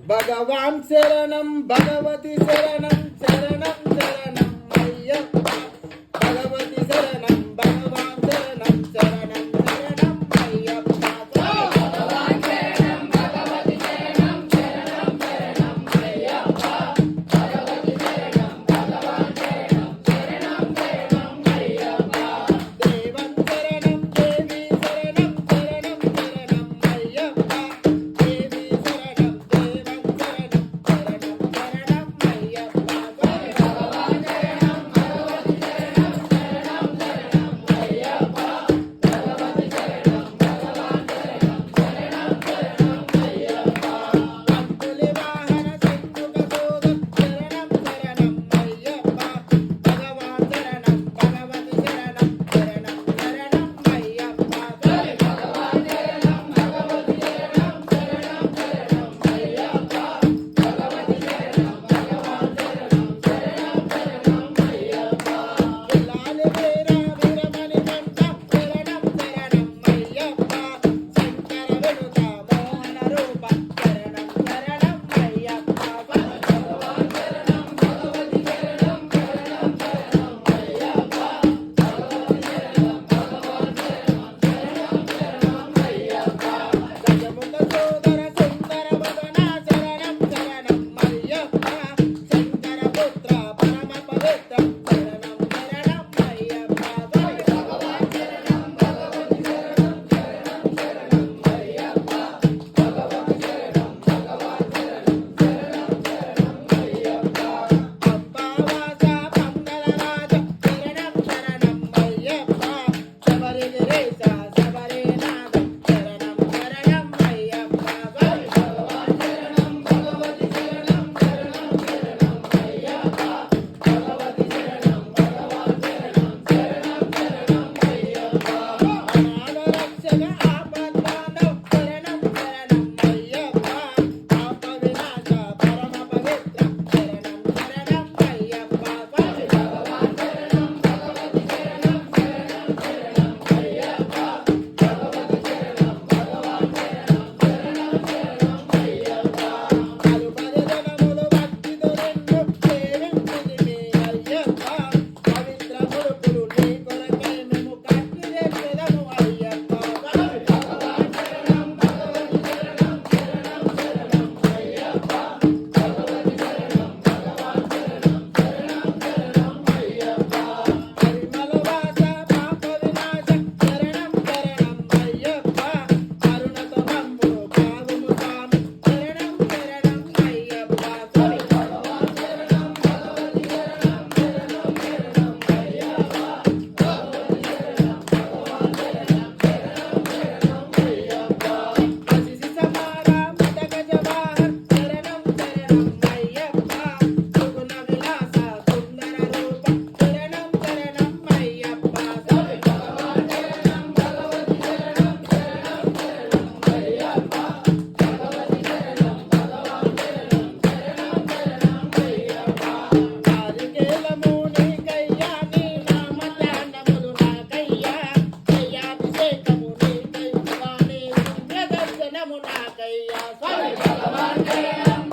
భగవాన్ శరణం భగవతి శరణం శరణం శరణం అయ్యప్ప భగవతి శరణం భగవాన్ శరణం శరణం శరణం అయ్యప్ప భగవాన్ శరణం భగవతి శరణం శరణం శరణం అయ్యప్ప భగవతి శరణం భగవాన్ శరణం శరణం శరణం అయ్యప్ప దేవం శరణం దేవి శరణం శరణం శరణం అయ్యప్ప దేవి శరణం దేవం శరణం శరణం శరణం అయ్యప్ప భగవాన్ శరణం భగవతి శరణం శరణం శరణం అయ్యప్ప భగవతి శరణం భగవాన్ శరణం శరణం శరణం అయ్యప్ప అంతులి వాహన సింధుక సోదం శరణం శరణం అయ్యప్ప భగవాన్ శరణం భగవతి శరణం శరణం శరణం అయ్యప్ప భగవాన్ శరణం భగవతి శరణం శరణం శరణం అయ్యప్ప భగవతి శరణం భగవాన్ శరణం శరణం శరణం అయ్యప్ప లాలి వీర వీరమణి కంఠ శరణం శరణం అయ్యప్ప శంకర వినుత మోహన రూప శరణం శరణం అయ్యప్ప భగవాన్ శరణం భగవతి శరణం శరణం శరణం అయ్యప్ప భగవతి శరణం భగవాన్ శరణం శరణం శరణం అయ్యప్ప గజముఖ సోదర సుందర వదన శరణం శరణం అయ్యప్ప శంకర పుత్ర పరమ పవిత్ర శరణం శరణం అయ్యప్ప భగవాన్ శరణం భగవతి శరణం శరణం శరణం అయ్యప్ప భగవతి శరణం భగవాన్ శరణం శరణం శరణం అయ్యప్ప అంబావాస మంగళరాజ శరణం శరణం అయ్యప్ప శబరిగిరీశ శబరినాథ శరణం శరణం అయ్యప్ప భగవాన్ శరణం భగవతి శరణం శరణం శరణం అయ్యప్ప భగవతి శరణం భగవాన్ శరణం శరణం శరణం అయ్యప్ప అనాథరక్షక ఆపద్బాంధవ శరణం శరణం అయ్యప్ప పాప వినాశ పరమ పవిత్ర శరణం శరణం అయ్యప్ప భగవాన్ శరణం భగవతి శరణం శరణం శరణం అయ్యప్ప భగవతి శరణం భగవాన్ శరణం శరణం శరణం అయ్యప్ప అలుపది జనములు భక్తితో నిన్ను సేవించితిమి అయ్యప్ప పవిత్ర ముడుపులు నీ కొరకై మేము కట్టి చేసెదము అయ్యప్ప భగవాన్ శరణం భగవతి శరణం శరణం శరణం అయ్యప్ప భగవతి శరణం భగవాన్ శరణం శరణం శరణం అయ్యప్ప పరిమళ వాస పాప వినాశ శరణం శరణం అయ్యప్ప కరుణతో మమ్మును కావుము స్వామి శరణం శరణం అయ్యప్ప భగవాన్ శరణం భగవతి శరణం శరణం శరణం అయ్యప్ప భగవతి శరణం భగవాన్ శరణం శరణం శరణం అయ్యప్ప అసిసి సమార మద గజవాహన శరణం శరణం అయ్యప్ప సుగుణ విలాస సుందర రూప శరణం శరణం అయ్యప్ప భగవాన్ శరణం భగవతి శరణం శరణం శరణం అయ్యప్ప భగవతి శరణం భగవాన్ శరణం శరణం శరణం అయ్యప్ప ఆదికేలము నీకయ్యా నీ నామ ధ్యానములు నాకయ్యా అయ్యాభిషేకము నీకై స్వామి దివ్య దర్శనము నాకయ్యా స్వామి భగవాన్ శరణం